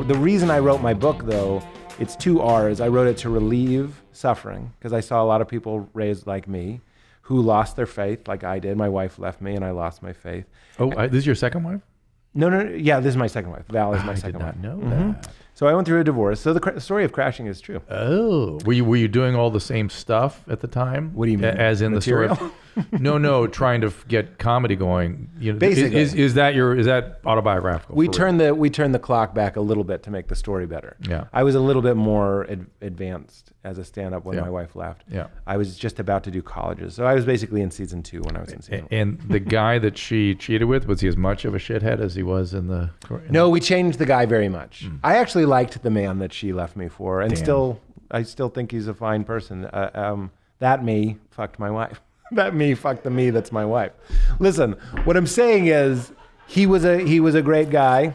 the reason I wrote my book, though, it's 2 R's. I wrote it to relieve suffering, because I saw a lot of people raised like me who lost their faith, like I did. My wife left me, and I lost my faith. Oh, this is your second wife? No. Yeah, this is my second wife. Val is my second wife. I did not know that. So I went through a divorce. So the story of crashing is true. Oh, were you doing all the same stuff at the time? What do you mean? As in Material? the story? No, trying to get comedy going. You know, Basically. is that autobiographical? We turned the clock back a little bit to make the story better. Yeah. I was a little bit more advanced as a stand-up when Yeah. my wife left. Yeah. I was just about to do colleges, so I was basically in season 2 when I was in season 1. And the guy that she cheated with, was he as much of a shithead as he was in the? No, we changed the guy very much. I actually liked the man that she left me for, and Damn. I still think he's a fine person. That me fucked my wife. That me fucked the me that's my wife. Listen, what I'm saying is he was a great guy,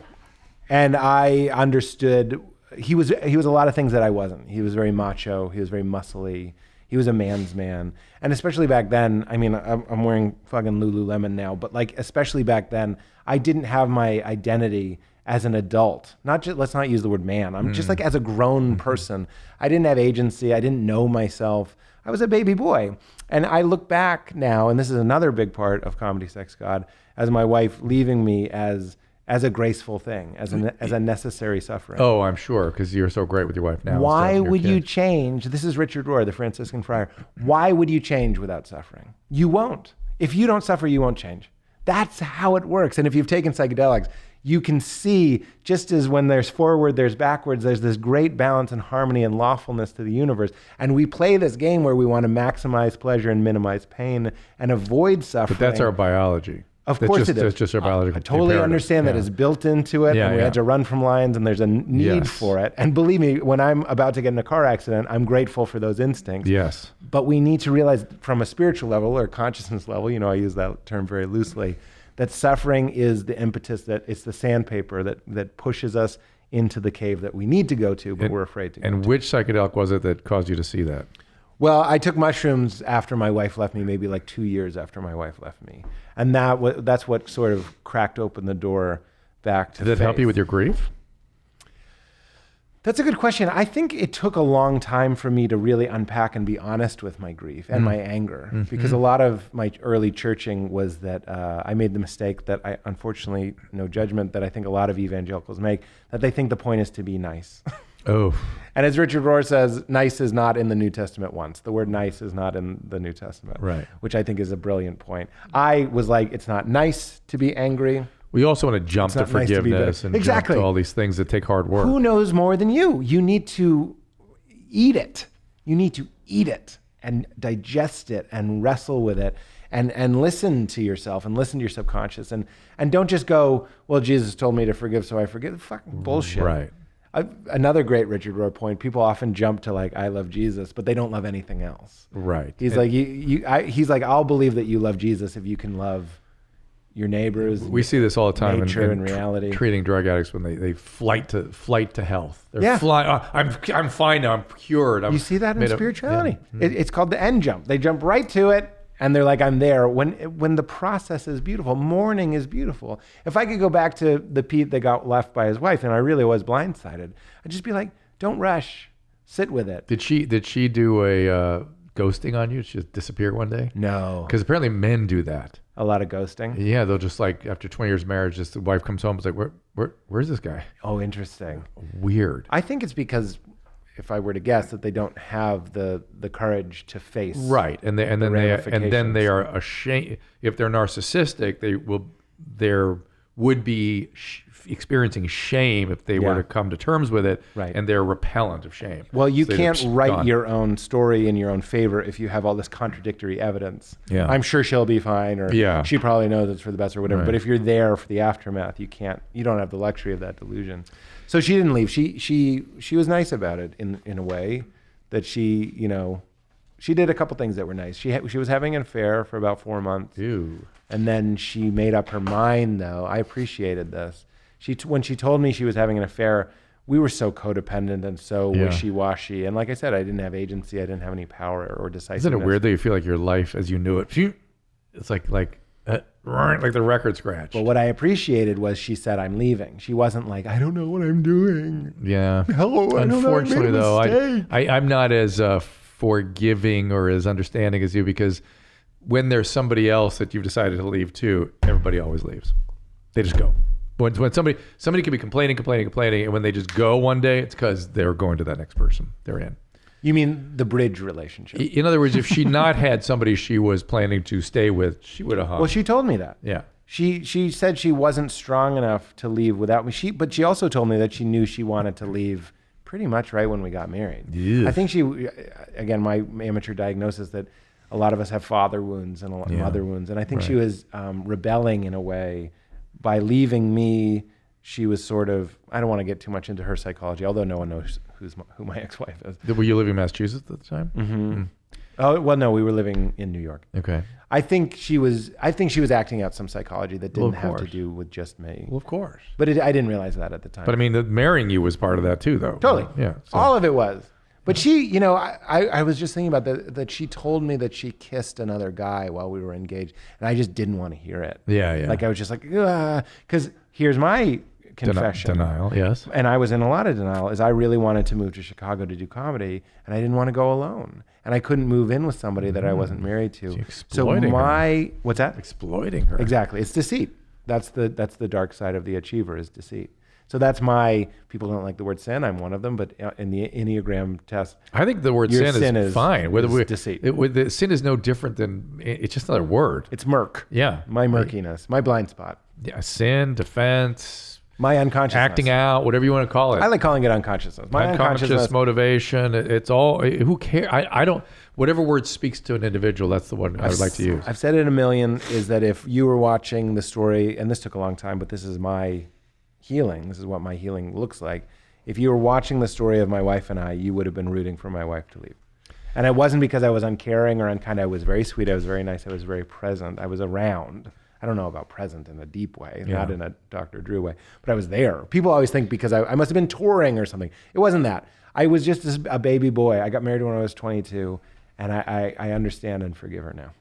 and I understood he was a lot of things that I wasn't. He was very macho. He was very muscly. He was a man's man. And especially back then, I mean, I'm wearing fucking Lululemon now, but like, especially back then, I didn't have my identity as an adult. Let's not use the word man. I'm just like as a grown person. I didn't have agency. I didn't know myself. I was a baby boy. And I look back now, and this is another big part of Comedy Sex God, as my wife leaving me as a graceful thing, as a necessary suffering. Oh, I'm sure, because you're so great with your wife now. Why instead of your would you kids. change? This is Richard Rohr, the Franciscan friar. Why would you change without suffering? You won't. If you don't suffer, you won't change. That's how it works. And if you've taken psychedelics, you can see, just as when there's forward, there's backwards, there's this great balance and harmony and lawfulness to the universe. And we play this game where we want to maximize pleasure and minimize pain and avoid suffering. But that's our biology. Of course it is. That's just our biological. I totally understand that it's built into it, and we had to run from lions, and there's a need for it. And believe me, when I'm about to get in a car accident, I'm grateful for those instincts. Yes. But we need to realize from a spiritual level or consciousness level, I use that term very loosely, that suffering is the impetus, that it's the sandpaper that pushes us into the cave that we need to go to, but we're afraid to go And to. which psychedelic was it that caused you to see that? Well, I took mushrooms after my wife left me, maybe like 2 years after my wife left me. And that's what sort of cracked open the door back to Did that help faith. you with your grief? That's a good question. I think it took a long time for me to really unpack and be honest with my grief and my anger, because a lot of my early churching was that I made the mistake that I, unfortunately, no judgment, that I think a lot of evangelicals make, that they think the point is to be nice. Oh. And as Richard Rohr says, nice is not in the New Testament once. The word nice is not in the New Testament, Right. which I think is a brilliant point. I was like, it's not nice to be angry. We also want to jump to not nice to be forgiveness bitter. and Exactly. jump to all these things that take hard work. Who knows more than you? You need to eat it. You need to eat it and digest it and wrestle with it and listen to yourself and listen to your subconscious and don't just go, well, Jesus told me to forgive, so I forgive. Fucking bullshit. Right. Another great Richard Rohr point. People often jump to like, I love Jesus, but they don't love anything else. Right. He's like, he's like, I'll believe that you love Jesus if you can love your neighbors. We see this all the time nature in and reality. treating drug addicts when they flight to health. They're Yeah. flying. I'm fine now. I'm cured. You see that in spirituality. Yeah. It's called the end jump. They jump right to it, and they're like, I'm there. When the process is beautiful, mourning is beautiful. If I could go back to the Pete that got left by his wife, and I really was blindsided, I'd just be like, don't rush. Sit with it. Did she do a ghosting on you? Did she just disappear one day? No. Because apparently men do that. A lot of ghosting. Yeah, they'll just like after 20 years of marriage, just the wife comes home, it's like, where's this guy? Oh, interesting. Weird. I think it's because, if I were to guess, that they don't have the courage to face. Right, and then they are ashamed. If they're narcissistic, there would be experiencing shame if they were to come to terms with it, Right. and they're repellent of shame. Well, you So can't they're write gone. your own story in your own favor if you have all this contradictory evidence. Yeah. I'm sure she'll be fine, or Yeah. she probably knows it's for the best, or whatever. Right. But if you're there for the aftermath, you don't have the luxury of that delusion. So she didn't leave. She was nice about it in a way that she did a couple things that were nice. She was having an affair for about 4 months. Ew. And then she made up her mind, though. I appreciated this. When she told me she was having an affair, we were so codependent and so wishy-washy. And like I said, I didn't have agency. I didn't have any power or decisiveness. Isn't it weird that you feel like your life as you knew it, it's like like the record scratch. But what I appreciated was she said, I'm leaving. She wasn't like, I don't know what I'm doing. Yeah. Hello, unfortunately, though, mistake. I'm not as forgiving or as understanding as you, because when there's somebody else that you've decided to leave too, everybody always leaves. They just go. When somebody can be complaining, and when they just go one day, it's because they're going to that next person they're in. You mean the bridge relationship? In other words, if she not had somebody she was planning to stay with, she would have hung. Well, she told me that. Yeah. She said she wasn't strong enough to leave without me. But she also told me that she knew she wanted to leave pretty much right when we got married. Yeah. I think again, my amateur diagnosis that a lot of us have father wounds and a lot mother wounds. And I think she was rebelling in a way by leaving me. She was sort of, I don't want to get too much into her psychology, although no one knows who my ex-wife is. Were you living in Massachusetts at the time? Mm-hmm. Oh, well, no, we were living in New York. Okay. I think she was acting out some psychology that didn't have to do with just me. Well, of course. But I didn't realize that at the time. But I mean, marrying you was part of that too, though. Totally. Yeah. So. All of it was. But she, I was just thinking about that she told me that she kissed another guy while we were engaged, and I just didn't want to hear it. Yeah, yeah. Like I was just like, because here's my confession. Denial, yes. And I was in a lot of denial, is I really wanted to move to Chicago to do comedy, and I didn't want to go alone. And I couldn't move in with somebody that I wasn't married to. Exploiting her. What's that? Exploiting her. Exactly. It's deceit. That's the dark side of the achiever, is deceit. So that's people don't like the word sin. I'm one of them, but in the Enneagram test, I think the word sin is fine. Deceit. The sin is no different than, it's just another word. It's murk. Yeah. My murkiness, my blind spot. Yeah, sin, defense, my unconsciousness, acting out, whatever you want to call it. I like calling it unconsciousness. My unconscious motivation. It's all, who cares? I don't, whatever word speaks to an individual, that's the one I would like to use. I've said it a million, is that if you were watching the story, and this took a long time, but this is my healing. This is what my healing looks like. If you were watching the story of my wife and I, you would have been rooting for my wife to leave. And it wasn't because I was uncaring or unkind. I was very sweet. I was very nice. I was very present. I was around. I don't know about present in a deep way, not in a Dr. Drew way, but I was there. People always think because I must have been touring or something. It wasn't that. I was just a baby boy. I got married when I was 22, and I understand and forgive her now.